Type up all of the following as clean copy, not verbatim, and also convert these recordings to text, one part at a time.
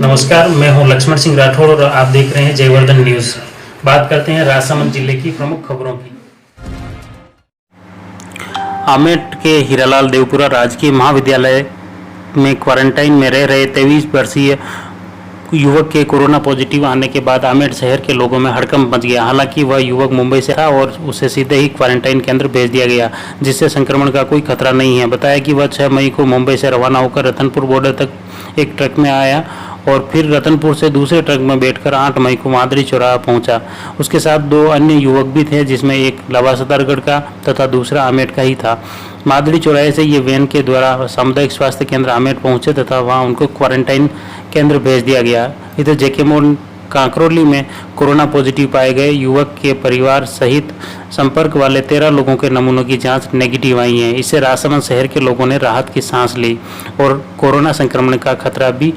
नमस्कार, मैं हूं लक्ष्मण सिंह राठौड़ और आप देख रहे हैं जयवर्धन न्यूज। बात करते हैं राजसमंद जिले की प्रमुख खबरों की। आमेट के हीरालाल देवपुरा राजकीय महाविद्यालय में क्वारंटाइन में रह रहे 23 वर्षीय युवक के कोरोना पॉजिटिव आने के बाद आमेट शहर के लोगों में हड़कंप मच गया। हालांकि वह युवक मुंबई से था और उसे सीधे ही क्वारंटाइन केंद्र भेज दिया गया, जिससे संक्रमण का कोई खतरा नहीं है। बताया कि वह 6 मई को मुंबई से रवाना होकर रतनपुर बॉर्डर तक एक ट्रक में आया और फिर रतनपुर से दूसरे ट्रक में बैठकर 8 मई को मादरी चौराहा पहुंचा। उसके साथ 2 अन्य युवक भी थे, जिसमें एक लवासदारगढ़ का तथा दूसरा आमेट का ही था। मादरी चौराहे से ये वैन के द्वारा सामुदायिक स्वास्थ्य केंद्र आमेट पहुंचे तथा वहां उनको क्वारंटाइन केंद्र भेज दिया गया। इधर जेके मोड़ कांकरोली में कोरोना पॉजिटिव पाए गए युवक के परिवार सहित संपर्क वाले 13 लोगों के नमूनों की जांच नेगेटिव आई है। इससे राजसमंद शहर के लोगों ने राहत की सांस ली और कोरोना संक्रमण का खतरा भी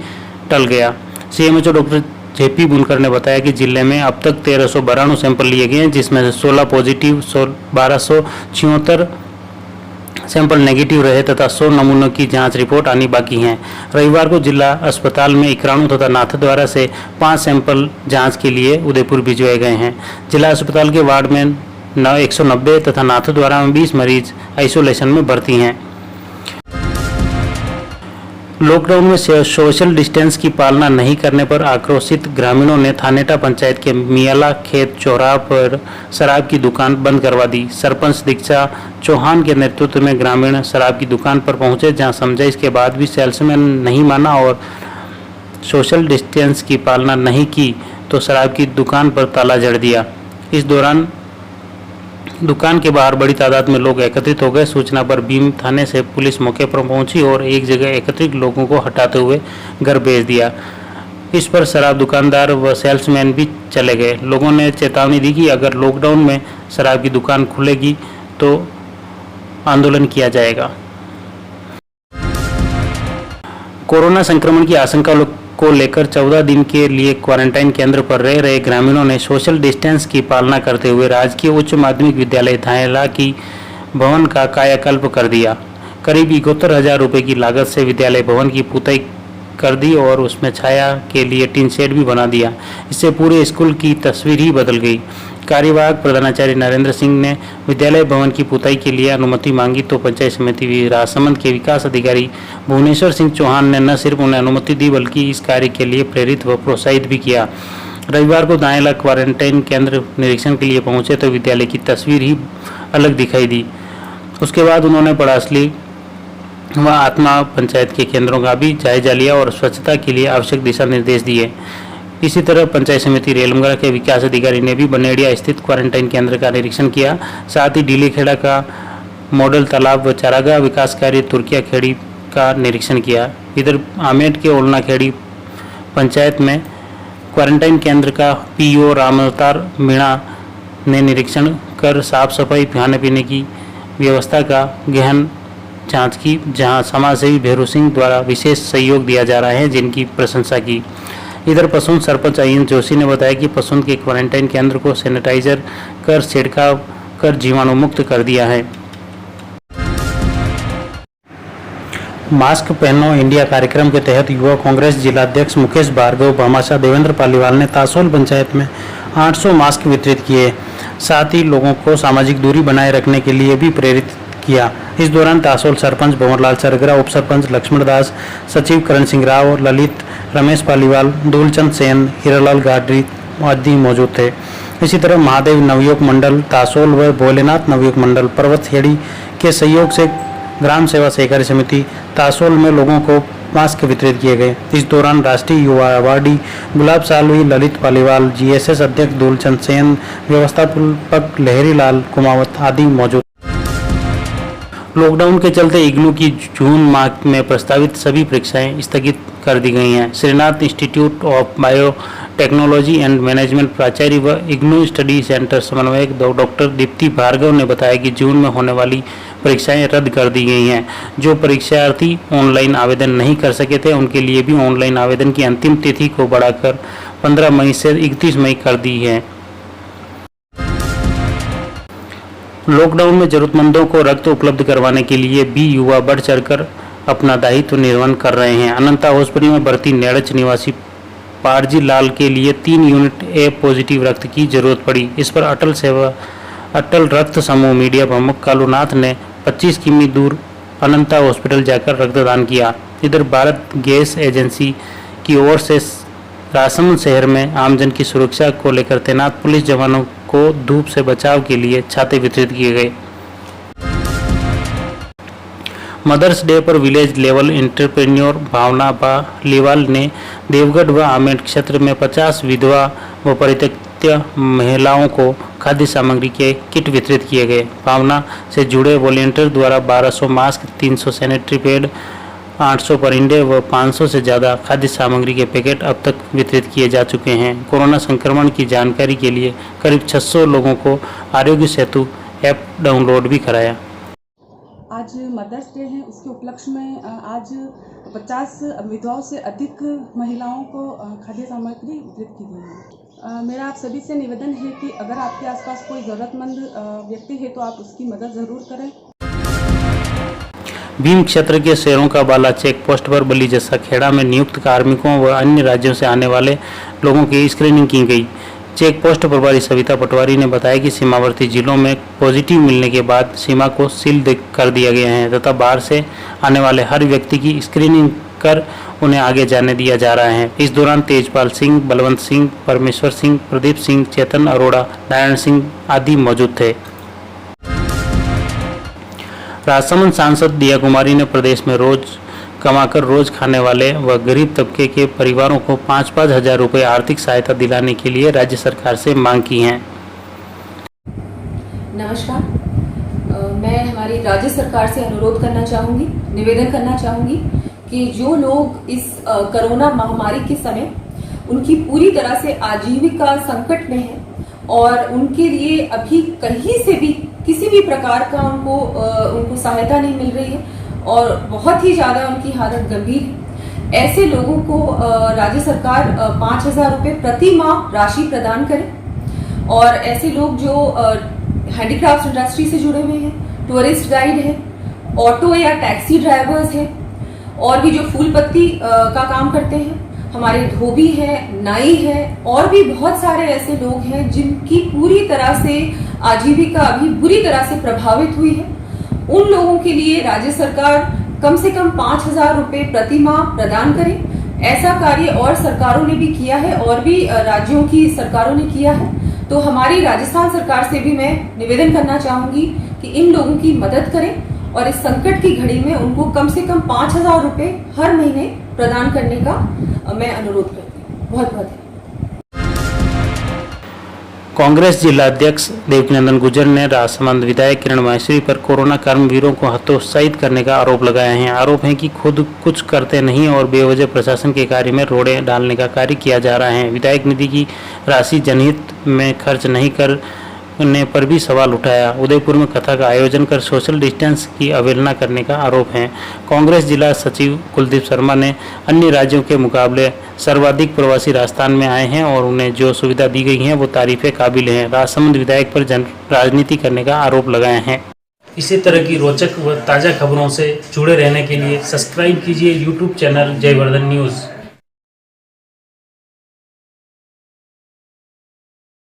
टल गया। सीएमएचओ डॉक्टर जेपी बुनकर ने बताया कि जिले में अब तक 1392 सैंपल लिए गए हैं, जिसमें से 16 पॉजिटिव, 1276 सैंपल नेगेटिव रहे तथा 100 नमूनों की जांच रिपोर्ट आनी बाकी है। रविवार को जिला अस्पताल में इकराणु तथा नाथद्वारा से 5 सैंपल जांच के लिए उदयपुर भिजवाए गए हैं। जिला अस्पताल के वार्ड में 190 तथा नाथद्वारा में 20 मरीज आइसोलेशन में भर्ती हैं। लॉकडाउन में सोशल डिस्टेंस की पालना नहीं करने पर आक्रोशित ग्रामीणों ने थानेटा पंचायत के मियाला खेत चौराहा पर शराब की दुकान बंद करवा दी। सरपंच दीक्षा चौहान के नेतृत्व में ग्रामीण शराब की दुकान पर पहुंचे, जहां समझाइश के बाद भी सेल्समैन नहीं माना और सोशल डिस्टेंस की पालना नहीं की तो शराब की दुकान पर ताला जड़ दिया। इस दौरान दुकान के बाहर बड़ी तादाद में लोग एकत्रित हो गए। सूचना पर भीम थाने से पुलिस मौके पर पहुंची और एक जगह एकत्रित लोगों को हटाते हुए घर भेज दिया। इस पर शराब दुकानदार व सेल्समैन भी चले गए। लोगों ने चेतावनी दी कि अगर लॉकडाउन में शराब की दुकान खुलेगी तो आंदोलन किया जाएगा। कोरोना संक्रमण की आशंका को लेकर 14 दिन के लिए क्वारंटाइन केंद्र पर रह रहे ग्रामीणों ने सोशल डिस्टेंस की पालना करते हुए राजकीय उच्च माध्यमिक विद्यालय धायला की भवन का कायाकल्प कर दिया। करीब 71,000 रुपये की लागत से विद्यालय भवन की पुताई कर दी और उसमें छाया के लिए टीन शेड भी बना दिया। इससे पूरे स्कूल की तस्वीर ही बदल गई। कार्यवाहक प्रधानाचार्य नरेंद्र सिंह ने विद्यालय भवन की पुताई के लिए अनुमति मांगी तो पंचायत समिति राजसमंद के विकास अधिकारी भुवनेश्वर सिंह चौहान ने न सिर्फ उन्हें अनुमति दी बल्कि इस कार्य के लिए प्रेरित व प्रोत्साहित भी किया। रविवार को दायला क्वारंटाइन केंद्र निरीक्षण के लिए पहुंचे तो विद्यालय की तस्वीर ही अलग दिखाई दी। उसके बाद उन्होंने पड़ासली व आत्मा पंचायत के केंद्रों का भी जायजा लिया और स्वच्छता के लिए आवश्यक दिशा निर्देश दिए। इसी तरह पंचायत समिति रेलमगढ़ के विकास अधिकारी ने भी बनेड़िया स्थित क्वारंटाइन केंद्र का निरीक्षण किया। साथ ही डीलीखेड़ा का मॉडल तालाब व चारागाह विकास कार्य तुर्किया खेड़ी का निरीक्षण किया। इधर आमेट के ओलना खेड़ी पंचायत में क्वारंटाइन केंद्र का पीओ रामअवतार मीणा ने निरीक्षण कर साफ सफाई, खाने पीने की व्यवस्था का गहन जांच की, जहां समाजसेवी भेरू सिंह द्वारा विशेष सहयोग दिया जा रहा है, जिनकी प्रशंसा की। इधर पसुन सरपंच अयन जोशी ने बताया कि पसुन के क्वारंटाइन केंद्र को सैनिटाइजर कर छिड़काव कर जीवाणु मुक्त कर दिया है। मास्क पहनो इंडिया कार्यक्रम के तहत युवा कांग्रेस जिलाध्यक्ष मुकेश भार्गव, भामाशाह देवेंद्र पालीवाल ने तासोल पंचायत में 800 मास्क वितरित किए। साथ ही लोगों को सामाजिक दूरी बनाए रखने के लिए भी प्रेरित किया। इस दौरान तासोल सरपंच भंवरलाल सरगरा, उप सरपंच लक्ष्मण दास, सचिव करण सिंह राव, ललित, रमेश पालीवाल, दूलचंद सेन, हीरालाल गाडरी आदि मौजूद थे। इसी तरह महादेव नवयुवक मंडल तासोल व भोलेनाथ नवयुवक मंडल पर्वतखेड़ी के सहयोग से ग्राम सेवा सहकारी समिति तासोल में लोगों को मास्क वितरित किए गए। इस दौरान राष्ट्रीय युवा अवार्डी गुलाब सालवी, ललित पालीवाल, जीएसएस अध्यक्ष दूलचंद सेन, व्यवस्थापक लहरी लाल कुमावत आदि मौजूद। लॉकडाउन के चलते इग्नू की जून माह में प्रस्तावित सभी परीक्षाएं स्थगित कर दी गई हैं। Shrinath Institute of Biotechnology and Management प्राचार्य व इग्नू स्टडी सेंटर समन्वयक डॉक्टर दीप्ति भार्गव ने बताया कि जून में होने वाली परीक्षाएं रद्द कर दी गई हैं। जो परीक्षार्थी ऑनलाइन आवेदन नहीं कर सके थे उनके लिए भी ऑनलाइन आवेदन की अंतिम तिथि को बढ़ाकर 15 मई से 31 मई कर दी है। लॉकडाउन में जरूरतमंदों को रक्त उपलब्ध करवाने के लिए भी युवा बढ़ चढ़कर अपना दायित्व निर्वहन कर रहे हैं। अनंता हॉस्पिटल में भर्ती नेड़च निवासी पारजी लाल के लिए 3 यूनिट ए पॉजिटिव रक्त की जरूरत पड़ी। इस पर अटल रक्त समूह मीडिया प्रमुख कालूनाथ ने 25 किमी दूर अनंता हॉस्पिटल जाकर रक्तदान किया। इधर भारत गैस एजेंसी की ओर से राजसमंद शहर में आमजन की सुरक्षा को लेकर तैनात पुलिस जवानों को धूप से बचाव के लिए छाते वितरित किए गए। मदर्स डे पर विलेज लेवल एंटरप्रेन्योर भावना पालीवाल ने देवगढ़ व आमेर क्षेत्र में 50 विधवा व परित्यक्ता महिलाओं को खाद्य सामग्री के किट वितरित किए गए। भावना से जुड़े वॉलेंटियर द्वारा 1200 मास्क, 300 सैनिटरी पैड, 800 परिंदे व 500 से ज़्यादा खाद्य सामग्री के पैकेट अब तक वितरित किए जा चुके हैं। कोरोना संक्रमण की जानकारी के लिए करीब 600 लोगों को आरोग्य सेतु ऐप डाउनलोड भी कराया। आज मदर्स डे है, उसके उपलक्ष्य में आज 50 विधवाओं से अधिक महिलाओं को खाद्य सामग्री वितरित की गई है। मेरा आप सभी से निवेदन है कि अगर आपके आसपास कोई ज़रूरतमंद व्यक्ति है तो आप उसकी मदद ज़रूर करें। भीम क्षेत्र के शेरों का बाला चेक पोस्ट पर बली जस्सा खेड़ा में नियुक्त कार्मिकों व अन्य राज्यों से आने वाले लोगों की स्क्रीनिंग की गई। चेक पोस्ट प्रभारी सविता पटवारी ने बताया कि सीमावर्ती जिलों में पॉजिटिव मिलने के बाद सीमा को सील कर दिया गया है तथा बाहर से आने वाले हर व्यक्ति की स्क्रीनिंग कर उन्हें आगे जाने दिया जा रहा है। इस दौरान तेजपाल सिंह, बलवंत सिंह, परमेश्वर सिंह, प्रदीप सिंह, चेतन अरोड़ा, नारायण सिंह आदि मौजूद थे। राजसमंद सांसद दिया कुमारी ने प्रदेश में रोज कमाकर रोज खाने वाले व गरीब तबके के परिवारों को 5-5 हजार रुपये आर्थिक सहायता दिलाने के लिए राज्य सरकार से मांग की है। नमस्कार, मैं हमारी राज्य सरकार से अनुरोध करना चाहूँगी, निवेदन करना चाहूँगी कि जो लोग इस कोरोना महामारी के समय उनकी पूरी तरह से आजीविका संकट में है और उनके लिए अभी कहीं से भी किसी भी प्रकार का उनको सहायता नहीं मिल रही है और बहुत ही ज़्यादा उनकी हालत गंभीर है, ऐसे लोगों को राज्य सरकार 5,000 रुपये प्रति माह राशि प्रदान करे। और ऐसे लोग जो हैंडीक्राफ्ट इंडस्ट्री से जुड़े हुए हैं, टूरिस्ट गाइड है, ऑटो या टैक्सी ड्राइवर्स हैं और भी जो फूल पत्ती का काम करते हैं, हमारे धोबी है, नाई है और भी बहुत सारे ऐसे लोग हैं जिनकी पूरी तरह से आजीविका अभी बुरी तरह से प्रभावित हुई है। उन लोगों के लिए राज्य सरकार कम से कम 5,000 रुपये प्रति माह प्रदान करे। ऐसा कार्य और सरकारों ने भी किया है और भी राज्यों की सरकारों ने किया है। तो हमारी राजस्थान सरकार से भी मैं निवेदन करना चाहूंगी कि इन लोगों की मदद करें और इस संकट की घड़ी में उनको कम से कम 5,000 रुपये हर महीने प्रदान करने का मैं अनुरोध करती हूँ। बहुत बहुत कांग्रेस जिला अध्यक्ष देवकीनंदन गुर्जर ने राजसमंद विधायक किरण माहेश्वरी पर कोरोना कर्मवीरों को हतोत्साहित करने का आरोप लगाया है। आरोप है कि खुद कुछ करते नहीं और बेवजह प्रशासन के कार्य में रोड़े डालने का कार्य किया जा रहा है। विधायक निधि की राशि जनहित में खर्च नहीं करने पर भी सवाल उठाया। उदयपुर में कथा का आयोजन कर सोशल डिस्टेंस की अवहेलना करने का आरोप है। कांग्रेस जिला सचिव कुलदीप शर्मा ने अन्य राज्यों के मुकाबले सर्वाधिक प्रवासी राजस्थान में आए हैं और उन्हें जो सुविधा दी गई है वो तारीफे काबिल हैं। राजसमंद विधायक पर राजनीति करने का आरोप लगाए हैं। इसी तरह की रोचक व ताज़ा खबरों से जुड़े रहने के लिए सब्सक्राइब कीजिए यूट्यूब चैनल जयवर्धन न्यूज़।